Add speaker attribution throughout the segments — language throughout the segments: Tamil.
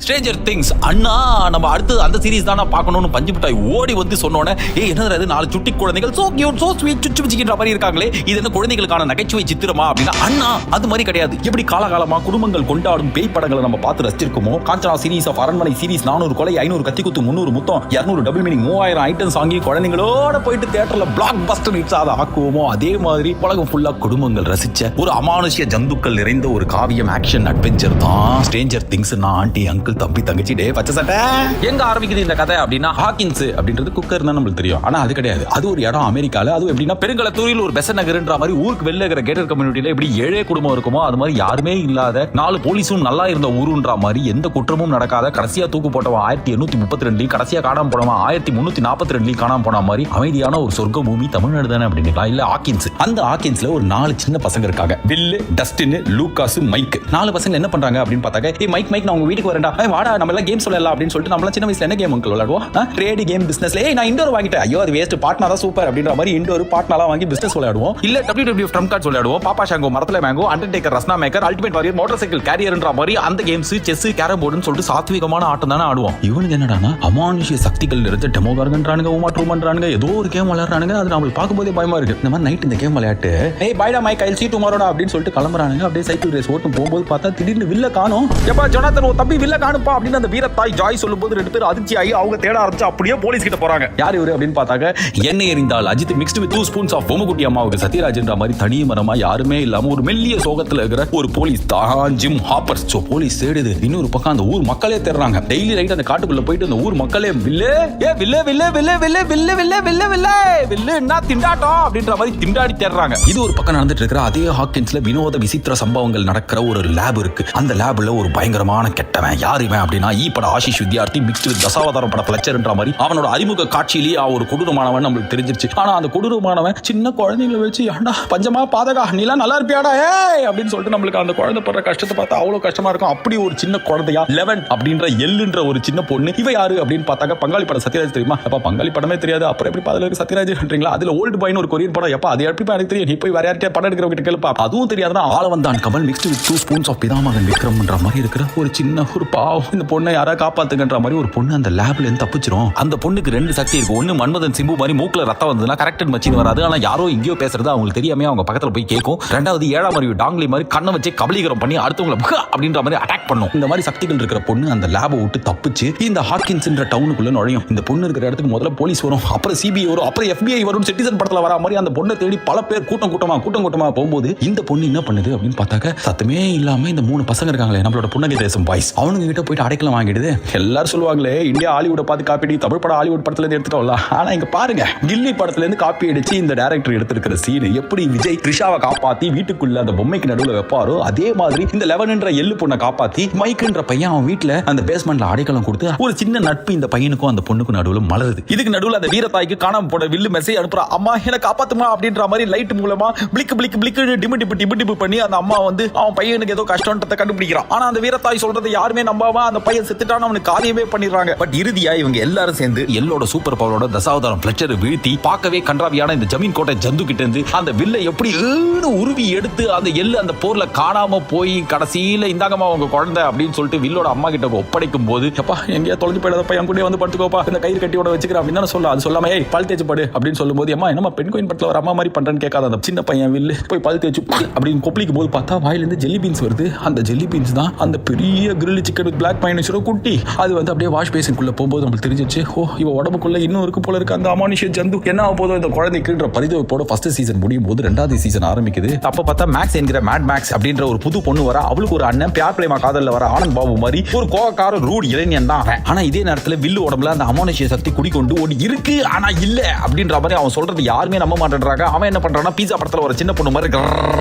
Speaker 1: Stranger things. அண்ணா நம்ம அடுத்து அந்த சீரிஸ் தானே பார்க்கணும்னு பஞ்சு மிட்டாய் ஓடி வந்து சொன்னோன்னே, என்னது 4 சுட்டி குழந்தைகள் சோ கியூட் சோ ஸ்வீட் சுச்சு பிச்சுக்கிற மாதிரி இருக்காங்களே, இது என்ன குழந்தைகளுக்கான நகைச்சுவை சித்திரமா அப்படின்னா, அண்ணா அது மாதிரி கிடையாது. எப்படி காலகாலமா குடும்பங்கள் கொண்டாடும் பேய் படங்களை நம்ம பார்த்து ரசிச்சிருக்கோமோ, காஞ்சனா சீரிஸ் ஆஃப் அரண்மனை சீரிஸ் 400 கொலை 500 கத்திக்குத்து 300 முத்தம் 200 டபுள் மீனிங் 3000 ஐட்டம்ஸ் வாங்கி குழந்தைங்களோட போயிட்டு தியேட்டர்ல பிளாக் பஸ்டர் ஹிட்ஸ் அதை ஆக்குவோமோ, அதே மாதிரி உலகம் ஃபுல்லா குடும்பங்கள் ரசிச்ச ஒரு அமானுஷ்ய ஜந்துக்கள் நிறைந்த ஒரு காவியம் ஆக்ஷன் அட்வென்ச்சர் தான் ஸ்ட்ரேஞ்சர் திங்ஸ். நான் ஆண்டி அங்கிள் தம்பி தங்கச்சி டே பச்சை சட்டை. எங்க ஆரம்பிக்குது இந்த கதை அப்படின்னா, ஹாக்கின்ஸ் அப்படின்றது குக்கர் தான் நம்மளுக்கு தெரியும். ஆனா அது கிடையாது. அது ஒரு இடம் அமெரிக்கால. அது எப்படின்னா, பெருங்கலத்தூரில் ஒரு பெச நகர்ன்ற மாதிரி ஊருக்கு வெளில இருக்கிற கேட்டர் கம்யூனிட்டியில எப்படி ஏழை குடும்பம் இருக்குமோ அது மாதிரி யாருமே இல்லாத 4 போலீஸும் நல்லா இருந்த ஊருன்ற மாதிரி எந்த குற்றமும் நடக்காத, கடைசியா தூக்கு போட்டவன் 1832 கடைசியா காணாம போனவன் 1342 காணாம போன மாதிரி அமைதியான ஒரு சொர்க்க பூமி தமிழ்நாடு தானே அப்படின்னு. இல்ல ஹாக்கின்ஸ். அந்த ஹாக்கின்ஸ்ல ஒரு 4 சின்ன பசங்க இருக்காங்க. வில்லு, டஸ்டின், லூகாஸ், மைக். 4 பசங்க என்ன பண்றாங்க அப்படின்னு பார்த்தாக்க, ஏய் மைக் நான் உங்க வீட்டுக்கு வரேன்டா, வாடா நம்ம எல்லாம் கேம் சொல்லலாம் அப்படின்னு சொல்லிட்டு, நம்ம சின்ன வயசுல என்ன கேம் விளையாடுவோம், ட்ரேட் கேம் பிசினஸ்ல. நான் இண்டோர் வாங்கிட்டேன், ஐயோ அது வேஸ்ட், பார்ட்னர் தான் சூப்பர் அப்படின்ற மாதிரி இண்டோர் பார்ட்னர்லாம் வாங்கி பிசினஸ் விளையாடுவோம். இல்ல WWF ட்ரம்ப் கார்ட்ஸ் விளையாடுவோம், பாப்பா ஷாங்கோ, மரத்துல mango, undertaker, Rasna maker, ultimate warrior, motorcycle கேரியர்ன்ற மாதிரி அந்த கேம்ஸ், செஸ், கேரம் போர்டுன்னு சொல்லிட்டு சாத்விகமான ஆட்டம் தானே ஆடுவோம். இவனுக்கு என்னடானா அமானுஷ்ய சக்திகள் நிறைஞ்ச டெமோகார்கன்றானுங்க, உமாட்ரூமன்றானுங்க, ஏதோ ஒரு கேம் விளையாடுறானுங்க. அது நம்மளுக்கு பார்க்கும்போதே பயமா இருக்கு. இந்த மாதிரி நைட் இந்த கேம் விளையாட்டு, ஏய் பைடா மைக் ஐல் சீ டுமாரோடா அப்படின்னு சொல்லிட்டு கிளம்புறானுங்க. அப்படியே சைக்கிள் ரேஸ் ஓட்டும் போகும்போது பார்த்தா திடீர்னு வில்ல காணோம். எப்பா ஜொனாதன் ஒரு தம்பி வில்ல காணுப்பா அப்படின்னு அந்த வீரத்தாய் ஜாய் சொல்லும்போது 2 பேர் அதிர்ச்சி ஆகி அவங்க தேட ஆரம்பிச்சு அப்படியே போலீஸ் கிட்ட போறாங்க. யார் இவரு அப்படின்னு பார்த்தாக்க, எண்ணெய் எறிந்தால் Ajith mixed with 2 spoons of பொம்முக்குட்டி அம்மாவுக்கு சத்யராஜ்ன்ற மாதிரி தனி மரமா யாருமே இல்லாம ஒரு மெல்லிய சோகத்துல இருக்கிற ஒரு போலீஸ் தான் ஜிம் ஹாப்பர். சோ போலீஸ் தேடுது. இன்னொரு பக்கம் அந்த ஊர் மக்களே தேடுறாங்க. டெய்லி ரைட் அந்த காட்டுக்குள்ள போயிட்டு அந்த ஊர் மக்களே வில்லே வில்லே வில்லே வில்லே வில்லே வில்லே வில்லே வில்லே வில்லே வில்லுன்னா திண்டாட்டம் அப்படின்ற மாதிரி திண்டாடி தேடுறாங்க. இது ஒரு பக்கம் நடந்துட்டு இருக்கிற அதே ஹாக்கின்ஸ்ல வினோத விசித்திர சம்பவங்கள் நடக்கிற ஒரு லேப் இருக்கு. அந்த லேப்ல ஒரு பயங்கரமான கெட்டவன் யார் இவன் அப்படின்னா, பட ஆஷிஷ் வித்யார்த்தி மிக்ஸ்டு வித் தசாவதாரம் பட ஃபிளச்சர்ன்ற மாதிரி அவனோட அறிமுக காட்சியிலேயே ஒரு கொடூரமானவன் நம்மளுக்கு தெரிஞ்சிருச்சு. ஆனா அந்த கொடூரமானவன் சின்ன குழந்தைங்களை வச்சு, ஏண்டா பஞ்சமா பாதகா நீலாம் நல்லா இருப்பியாடா ஏய் அப்படின்னு சொல்லிட்டு நம்மளுக்கு அந்த குழந்தை படுற கஷ்டத்தை பார்த்தா அவ்வளவு கஷ்டமா இருக்கும். அப்படி ஒரு சின்ன குழந்தையா 11 அப்படின்ற எல்லுன்ற ஒரு சின்ன பொண்ணு. இவ யாரு அப்படின்னு பார்த்தாக்க, பங்காளி படம் சத்யராஜ் தெரியுமா? அப்ப பங்காளி படமே தெரியாது, அப்புறம் எப்படி அதுல இருக்கு சத்யராஜ் பண்றீங்களா? அதுல ஓல்டு பாய்னு ஒரு கொரியன் படம். எப்ப அது எப்படி எனக்கு தெரியும், நீ போய் வேற யார்கிட்ட படம் எடுக்கிறவங்க கேளுப்பா. அதுவும் தெரியாதுன்னா Aalavandhan Kamal mixed with 2 spoons of Pithamagan விக்ரம்ன்ற மாதிரி இருக்கிற ஒரு சின்ன ஒரு பாவம். இந்த பொண்ணை யாரா காப்பாத்துங்கன்ற மாதிரி ஒரு பொண்ணு அந்த லேப்ல இருந்து தப்பிச்சிரும். அந்த பொண்ணுக்கு 2 சக்தி இருக்கு. ஒன்னு மன்மதன் சிம்பு மாதிரி மூக்குல ரத்தம் வந்ததுன்னா கரெக்டட் மச்சின்னு வராது. ஆனா யாரோ எங்கேயோ பேசுறது அவங்களுக்கு தெரியாம அவங்க பக்கத்துல போய் கேட்கும். 2வது 7ஆம் அறிவு டாங்லி மாதிரி கண்ணை வச்சு கபலீகரம் பண்ணி அடுத்தவங்களை அப்படின்ற மாதிரி அட்டாக் பண்ணும். இந்த மாதிரி சக்திகள் இருக்கிற பொண்ணு அந்த லேபை விட்டு தப்பிச்சு இந்த ஹாக்கின்ஸ்ன்ற டவுனுக்குள்ள நுழையும். இந்த பொண்ணு இருக்கிற இடத்துக்கு முதல்ல போலீஸ் வரும், அப்புறம் சிபிஐ வரும், அப்புறம் FBI வரும். சிட்டிசன் படத்துல வர மாதிரி அந்த பொண்ணை தேடி பல பேர் கூட்டம் கூட்டமா போகும்போது இந்த பொண்ணு என்ன பண்ணுது அப்படின்னு பார்த்தாக்க, சத்தமே இல்லாம இந்த 3 பசங்க இருக்காங்களே நம்மளோட புன்னகை தேசம் பாய்ஸ், அவனுங்க கிட்ட போயிட்டு அடைக்கலம் வாங்கிடுது. எல்லாரும் சொல்லுவாங்களே இந்தியா ஹாலிவுட் பார்த்து காப்பி அடி, தமிழ் படம் ஹாலிவுட் படத்துல இருந்து எடுத்துட்டோம்ல. ஆனா இங்க பாருங்க, கில்லி படத்துல இருந்து காப்பி அடிச்சு இந்த டைரக்டர் எடுத்திருக்கிற சீன் எப்படி விஜய் த்ரிஷாவை காப்பாத்தி வீட்டுக்குள்ள அந்த பொம்மைக்கு நடுவுல வைப்பாரோ, அதே மாதிரி இந்த 11ன்ற எள்ளு பொண்ணை காப்பாத்தி மைக்குன்ற பையன் அவன் வீட்டுல அந்த பேஸ்மெண்ட்ல அடைக்கலம் கொடுத்து ஒரு சின்ன நட்பு இந்த பையனுக்கும் அந்த பொண்ணுக்கும் நடுவுல மலருது. இதுக்கு நடுவுல அந்த வீரத்தாய்க்கு காணாம போன வில்லு மெசேஜ் அனுப்புறா, அம்மா என்ன காப்பாத்துமா அப்படின்ற மாதிரி லைட் மூலமா பிளிக் பிளிக் பிளிக் டிபு பண்ணி அந்த அம்மா வந்து அவன் பையனுக்கு ஏதோ கஷ்டம்ன்றதை கண்டுபிடிக்கிறான். ஆனா அந்த வீரத்தாய் சொல்றதை யாருமே நம்பாம அந்த பையன் செத்துட்டான்னு அவனுக்கு காரியமே பண்ணிடுறாங்க. பட் இறுதியா இவங்க எல்லாரும் சேர்ந்து எல்லோட சூப்பர் பவரோட தசாவதாரம் ஃபிளச்சர் வீழ்த்தி பார்க்கவே கன்றாவியான இந்த ஜமீன் கோட்டை ஜந்து கிட்ட இருந்து அந்த வில்லை எப்படி உருவி எடுத்து அந்த எள்ளு அந்த போர்ல காணாம போய் கடைசியில இந்தாங்கம்மா உங்க குழந்தை அப்படின்னு சொல்லிட்டு வில்லோட அம்மா கிட்ட ஒப்படைக்கும் போது, எப்பா எங்கேயா தொலைஞ்சு போயிடாதப்பா என் கூட வந்து படுத்துக்கோப்பா, இந்த கயிறு கட்டியோட வச்சுக்கிறேன் அப்படின்னு சொல்ல. அது சொல்லாம ஏய் பல் தேய்ச்சு படு அப்படின்னு சொல்லும் போது, அம்மா என்னமா பெண் கோயின் படத்துல ஒரு அம்மா மாதிரி பண்றேன்னு கேட்காத அந்த சின்ன பையன் வில்லு போய் பல் தேய்ச்சு அப்படின்னு கொப்பளிக்கும் போது பார்த்தா வாயிலிருந்து ஜெல்லி பீன்ஸ் வருது. அந்த ஜெல்லி பீன்ஸ் தான் அந்த பெரிய கிரில் சிக்கன் வித் பிளாக் மைனஸோட குட்டி. அது வந்து அப்படியே வாஷ் பேசின்குள்ள போகும்போது நம்மளுக்கு தெரிஞ்சிச்சு, ஓ இவ உடம்புக்குள்ள இன்னும் இருக்கு போல இருக்கு அந்த அமானுஷ்ய ஜந்து. என்ன ஆக போதும் இந்த குழந்தைக்குன்ற பரிதவிப்போட ஃபர்ஸ்ட் சீசன் முடியும் போது 2வது சீசன் ஆரம்பிக்குது. அப்ப பார்த்தா மேக்ஸ் என்கிற மேட் மேக்ஸ் அப்படின்ற ஒரு புது பொண்ணு வர. அவளுக்கு ஒரு அண்ணன் பியார் பிரேமா காதல்ல வர ஆனந்த் பாபு மாதிரி ஒரு கோவக்கார ரூட் இளைஞன் தான். ஆனா இதே நேரத்துல வில்லு உடம்புல அந்த அமானுஷ்ய சக்தி குடிக்கொண்டு ஒன்று இருக்கு ஆனா இல்ல அப்படின்ற மாதிரி அவன் சொல்றது யாருமே நம்ப மாட்டேன்றாங்க. அவன் என்ன பண்றான்னா பீஸா படத்துல ஒரு சின்ன பொண்ணு மாதிரி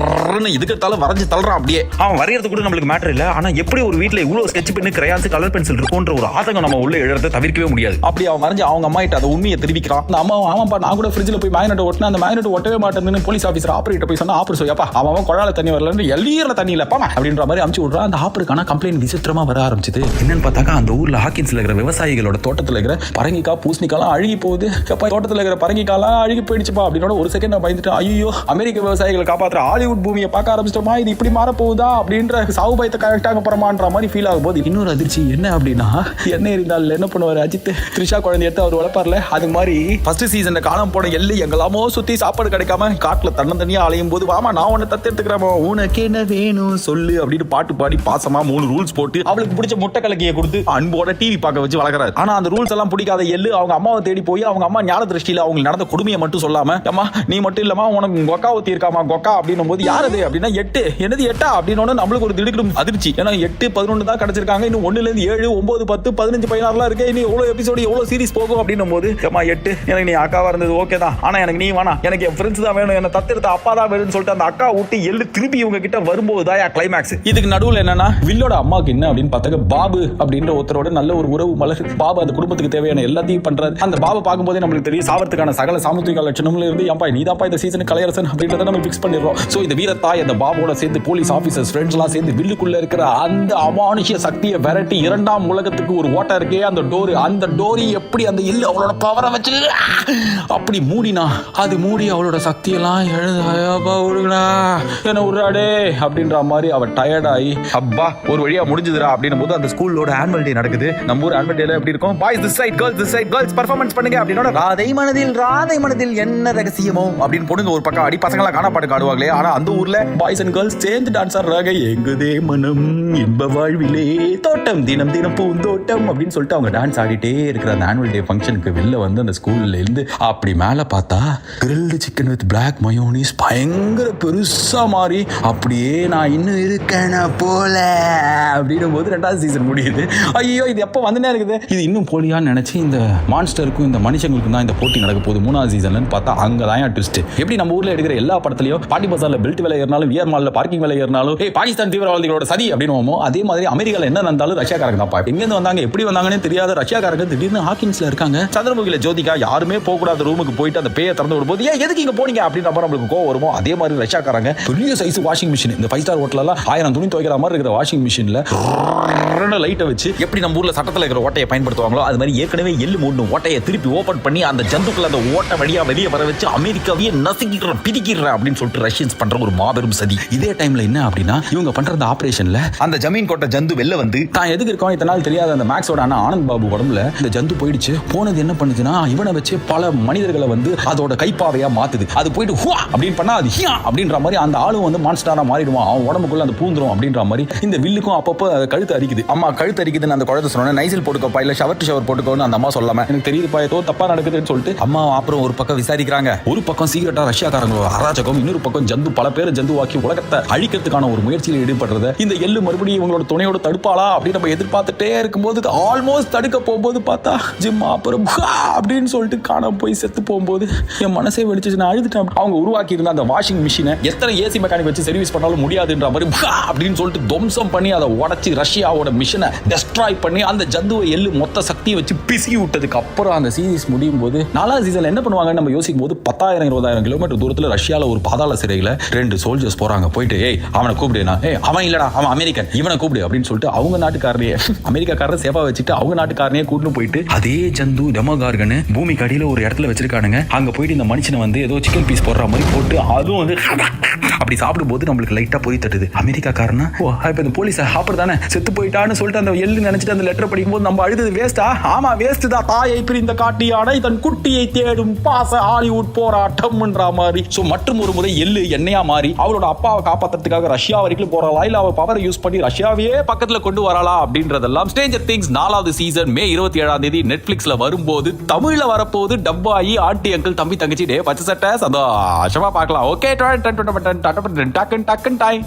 Speaker 1: இதுக்கு வரைஞ்சு தள்ளுறான். அப்படியே அவன் வரையறது கூட நம்மளுக்கு மேட்டர் இல்ல. ஆனா எப்படி ஒரு வீட்டுல இவ்வளவு ஸ்கெட்ச் பண்ணி கிரையான்ஸ் கலர் பென்சில் இருக்குன்ற ஒரு ஆதங்கம் நம்ம உள்ள எழுறத தவிர்க்கவே முடியாது. அப்படி அவன் வரைஞ்சு அவங்க அம்மா கிட்ட அதை உண்மையை தெரிவிக்கிறான். அந்த அம்மா ஆமாப்பா நான் கூட ஃப்ரிட்ஜ்ல போய் மேக்னெட் ஒட்டினா அந்த மேக்னெட் ஒட்டவே மாட்டேன்னு போலீஸ் ஆஃபீஸர் ஆபரேட்டர் போய் சொன்னா, ஆப்பர் சொல்லியாப்பா அவன் குழால தண்ணி வரலன்னு எல்லீரல தண்ணி இல்லப்பா அப்படின்ற மாதிரி அமுச்சு விடுறான். அந்த ஆப்பருக்கான கம்ப்ளைண்ட் விசித்திரமா வர ஆரம்பிச்சது. என்னன்னு பார்த்தாக்கா அந்த ஊர்ல ஹாக்கின்ஸ்ல இருக்கிற விவசாயிகளோட தோட்டத்துல இருக்கிற பரங்கிக்காய் பூசணிக்காலாம் அழுகி போகுது. தோட்டத்துல இருக்கிற பரங்கிக்காலாம் அழுகி போயிடுச்சுப்பா அப்படின்னோட ஒரு செகண்ட் நான் பயந்துட்டேன். ஐயோ அமெரிக்க விவசாயிகளை காப்பாற்ற ஹாலிவுட் பூமி பூமியை பார்க்க ஆரம்பிச்சிட்டோமா, இது இப்படி மாற போகுதா அப்படின்ற சாவு பயத்தை கரெக்டாக போறமான்ற மாதிரி ஃபீல் ஆகும் போது இன்னொரு அதிர்ச்சி என்ன அப்படின்னா, என்ன இருந்தால் என்ன பண்ணுவார் அஜித், த்ரிஷா குழந்தை எடுத்து அவர் வளர்ப்பார்ல, அது மாதிரி ஃபர்ஸ்ட் சீசன்ல காணாம போன எள்ளு எங்கெல்லாமோ சுத்தி சாப்பாடு கிடைக்காம காட்டுல தன்னந்தனியா அலையும் போது, வாமா நான் உன்னை தத்து எடுத்துக்கிறேன், உனக்கு என்ன வேணும் சொல்லு அப்படின்னு பாட்டு பாடி பாசமா 3 ரூல்ஸ் போட்டு அவளுக்கு பிடிச்ச முட்டை கலக்கியை கொடுத்து அன்போட டிவி பார்க்க வச்சு வளர்க்கறாரு. ஆனா அந்த ரூல்ஸ் எல்லாம் பிடிக்காத எள்ளு அவங்க அம்மாவை தேடி போய் அவங்க அம்மா ஞான திருஷ்டியில அவங்களுக்கு நடந்த கொடுமையை மட்டும் சொல்லாம, அம்மா நீ மட்டும் இல்லமா உனக்கு கொக்கா ஊத்தி இருக்காமா கொக்கா அப்படின்னும் போது, யாரது அப்படின்னா 8 என்னது 8 அப்படின்னு நம்மளுக்கு ஒரு திடுக்கிடும் அதிர்ச்சி. ஏன்னா 8 11 தான் கிடைச்சிருக்காங்க, இன்னும் 1ல இருந்து 7 9 10 15 16 இருக்கு, இன்னும் எவ்வளவு எபிசோடு எவ்வளவு சீரிஸ் போகும் அப்படின்னும் போது, அம்மா 8 எனக்கு நீ அக்காவா இருந்தது ஓகே தான், ஆனா எனக்கு நீ வேணா, எனக்கு என் ஃப்ரெண்ட்ஸ் தான் வேணும், என்ன தத்தெடுத்த அப்பா தான் வேணும்னு சொல்லிட்டு அந்த அக்கா விட்டு எள்ளு திருப்பி இவங்க கிட்ட வரும்போது தான் கிளைமேக்ஸ். இதுக்கு நடுவில் என்னன்னா வில்லோட அம்மாக்கு என்ன அப்படின்னு பார்த்தாக்க பாபு அப்படின்ற ஒருத்தரோட நல்ல ஒரு உறவு மலர். பாபு அந்த குடும்பத்துக்கு தேவையான எல்லாத்தையும் பண்றாரு. அந்த பாபு பார்க்கும்போதே நம்மளுக்கு தெரியும் சாவறதுக்கான சகல சாமுத்திரிக லட்சணம்ல இருந்து ஏன்பா நீதாப்பா இந்த சீசனுக்கு கலையரசன் அப்படின்றத நம்ம ஃபிக்ஸ் பண்ணிடுறோம். சோ இந்த வீரத்தாய் அந்த பாபோட சேர்ந்து போலீஸ் ஆபீசர்ஸ் ஃப்ரெண்ட்ஸ் எல்லாம் சேர்ந்து வில்லுக்குள்ள இருக்கிற அந்த அமானுஷ்ய சக்தியை விரட்டி 2ஆம் உலகத்துக்கு ஒரு ஓட்டை இருக்கே அந்த டோர், அந்த டோரி எப்படி அந்த இல்ல அவளோட பவரை வச்சு அப்படி மூடினா அது மூடி அவளோட சக்தியெல்லாம் எழுதாயாபா விடுங்களா என்ன உருடே அப்படின்ற மாதிரி அவ டயர்ட் ஆகி அப்பா ஒரு வழியா முடிஞ்சதுடா அப்படின்னும் போது அந்த ஸ்கூலோட ஆனுவல் டே நடக்குது. நம்ம ஊர் ஆனுவல் டேல எப்படி இருக்கும், boys this side girls performance பண்ணுங்க அப்படினோட ராதை மனதில் என்ன ரகசியமோ அப்படின்னு பொண்ணுங்க ஒரு பக்கம் ஆடி பசங்களா காணா பாட்டு ஆடுவாங்களே, ஆனா அந்த ஊர்ல பாய்ஸ் அண்ட் கேர்ள்ஸ் சேர்ந்து டான்ஸ் ஆடுறாங்க. எங்குதே மனம் இன்ப வாழ்விலே தோட்டம் தினம் தினம் பூந்தோட்டம் அப்படின்னு சொல்லிட்டு அவங்க டான்ஸ் ஆடிட்டே இருக்கிற அந்த ஆனுவல் டே ஃபங்க்ஷனுக்கு வெளில வந்து அந்த ஸ்கூல்ல இருந்து அப்படி மேல பார்த்தா grilled chicken with black mayonnaise பயங்கர பெருசா மாறி அப்படியே நான் இன்னும் இருக்கேன் போல அப்படின்னும் போது 2வது சீசன் முடியுது. ஐயோ இது எப்போ வந்துனே இருக்குது, இது இன்னும் போலியான்னு நினைச்சு இந்த மான்ஸ்டருக்கும் இந்த மனுஷங்களுக்கும் தான் இந்த போட்டி நடக்க போகுது 3வது சீசன்லன்னு பார்த்தா அங்கதான் ட்விஸ்ட். எப்படி நம்ம ஊர்ல எடுக்கிற எல்லா படத்துலயும் பாட்டி பசார்ல பெல்ட் விலை ஏறினாலும் வியர் மால்ல பார்க்கிங் விலை ஏறினாலும் பாகிஸ்தான் தீவிரவாதிகளோட சதி அப்படின்னு, அதே மாதிரி அமெரிக்கால என்ன நடந்தாலும் ரஷ்யாக்காரங்க தான் பாப்பா. எங்க வந்தாங்க எப்படி வந்தாங்கன்னு தெரியாத ரஷ்யாக்காரங்க திடீர்னு ஹாக்கின்ஸ்ல இருக்காங்க. சந்திரமுகில ஜோதிகா யாருமே போக கூடாத ரூமுக்கு போயிட்டு அந்த பேயை திறந்து விடும்போது ஏன் எதுக்கு இங்க போனீங்க அப்படின்ற மாதிரி நம்மளுக்கு கோவம் வருமோ, அதே மாதிரி ரஷ்யாக்காரங்க பெரிய சைஸ் வாஷிங் மிஷின், இந்த 5 ஸ்டார் ஹோட்டல்ல 1000 துணி துவைக்கிற மாதிரி இருக்கிற வாஷிங் மிஷின்ல லைட்டை வச்சு எப்படி நம்ம ஊர்ல சட்டத்தில் இருக்கிற ஓட்டையை பயன்படுத்துவாங்களோ அது மாதிரி ஏற்கனவே எள்ளு மூணு ஓட்டையை திருப்பி ஓபன் பண்ணி அந்த ஜந்துக்கள் அந்த ஓட்டை வழியா வெளியே வர வச்சு அமெரிக்காவையே நசுக்கிடுறேன் பிடிக்கிறேன் அப்படின்னு சொல்லிட்டு ரஷ்யன்ஸ் பண்ற ஒரு மாபெரும் சதி. இதே டைம்ல என்ன அப்படின்னா இவங்க பண்ற அந்த ஆபரேஷன்ல அந்த ஜமீன் கோட்டை ஜந்து வெளில வந்து தான் எதுக்கு இருக்கோம் இத்தனை நாள் தெரியாத அந்த மேக்ஸோட அண்ணா ஆனந்த் பாபு உடம்புல இந்த ஜந்து போயிடுச்சு. போனது என்ன பண்ணுச்சுன்னா இவனை வச்சு பல மனிதர்களை வந்து அதோட கைப்பாவையா மாத்துது. அது போயிட்டு ஹுவா அப்படின்னு பண்ணா அது ஹியா அப்படின்ற மாதிரி அந்த ஆளும் வந்து மான்ஸ்டரா மாறிடுவான், அவன் உடம்புக்குள்ள அந்த பூந்துரும் அப்படின்ற மாதிரி இந்த வில்லுக்கும் அப்பப்போ கழுத்து அரிக்குது. அம்மா கழுத்து அரிக்குதுன்னு அந்த குழந்தை சொன்ன நைசில் போட்டுக்கோப்பா இல்ல ஷவர் டு ஷவர் போட்டுக்கோன்னு அந்த அம்மா சொல்லாம எனக்கு தெரியுதுப்பா ஏதோ தப்பா நடக்குதுன்னு சொல்லிட்டு அம்மா அப்புறம் ஒரு பக்கம் விசாரிக்கிறாங்க. ஒரு பக்கம் சீக்கிரட்டா ரஷ்யாக்காரங்களோட அராஜகம், இன்னொரு பக்கம் ஜந்து பல பேர் ஜந்துவாக்கி உலகத்தை அழிக்கிறதுக்கான ஒரு முயற்சியில் ஈடுபடுறது. இந்த எள்ளு மறுபடியும் இவங்களோட துணையோட தடுப்பாளா அப்படின்னு நம்ம எதிர்பார்த்துட்டே இருக்கும்போது ஆல்மோஸ்ட் தடுக்க போகும்போது பார்த்தா ஜிம் அப்புறம் அப்படின்னு சொல்லிட்டு காணாம போய் செத்து போகும்போது என் மனசே வெடிச்சு நான் அழுதுட்டேன். அவங்க உருவாக்கி இருந்த அந்த வாஷிங் மிஷினை எத்தனை ஏசி மெக்கானிக் வச்சு சர்வீஸ் பண்ணாலும் முடியாதுன்ற மாதிரி அப்படின்னு சொல்லிட்டு துவம்சம் பண்ணி அதை உடைச்சி ரஷ்யாவோட மிஷனை டெஸ்ட்ராய் பண்ணி அந்த ஜந்துவை எள்ளு மொத்த சக்தியை வச்சு பிசி விட்டதுக்கு அப்புறம் அந்த சீரிஸ் முடியும் போது 4வது சீசன்ல என்ன பண்ணுவாங்கன்னு நம்ம யோசிக்கும் போது 10,000 20,000 கிலோமீட்டர் தூரத்துல ரஷ்யால ஒரு பாதாள சிறையில 2 சோல்ஜர்ஸ் போறாங்க. போயிட்டு ஏய் அவனை கூப்பிடுனா, ஏய் அவன் இல்லடா அவன் அமெரிக்கன் இவனை கூப்பிடு அப்படின்னு சொல்லிட்டு அவங்க நாட்டுக்காரனையே அமெரிக்காக்காரரை சேஃபா வச்சுட்டு அவங்க நாட்டுக்காரனையே கூட்டிட்டு போயிட்டு அதே ஜந்து டெமோகார்கன் பூமிக்கு அடியில ஒரு இடத்துல வச்சிருக்கானுங்க. அங்க போயிட்டு இந்த மனுஷனை வந்து ஏதோ சிக்கன் பீஸ் போடுற மாதிரி போட்டு அதுவும் வந்து அப்படி சாப்பிடும் போது நம்மளுக்கு லைட்டா பொறி தட்டுது. அமெரிக்காக்காரனா ஓ இப்ப இந்த போலீஸ் சாப்பிடு தானே செத்து போயிட்டான்னு சொல்லிட்டு அந்த எள்ளு நினைச்சிட்டு அந்த லெட்டர் படிக்கும் போது நம்ம அழுது வேஸ்டா, ஆமா வேஸ்ட் தான், தாயை பிரிந்த காட்டி யானை தன் குட்டியை தேடும் பாச ஹாலிவுட் போராட்டம்ன்ற மாதிரி. சோ மற்றும் ஒரு முறை எள்ளு எண்ணெயா மாறி அவளோட அப்பாவை காப்பாத்துறதுக்காக ரஷ்யா வரைக்கும் போறாளா இல்ல அவ பவரை யூஸ் பண்ணி ரஷ்யாவே பக்கத்துல கொண்டு வரலாம் அப்படின்றதெல்லாம் ஸ்ட்ரேஞ்சர் திங்ஸ் 4வது சீசன் மே 27ஆம் தேதி நெட்ஃபிளிக்ஸ்ல வரும்போது தமிழ்ல வரப்போது டப்பாயி ஆண்டி அங்கிள் தம்பி தங்கச்சி டே பச்சை சட்டை சந்தோஷமா பார்க்கலாம். Okay token time.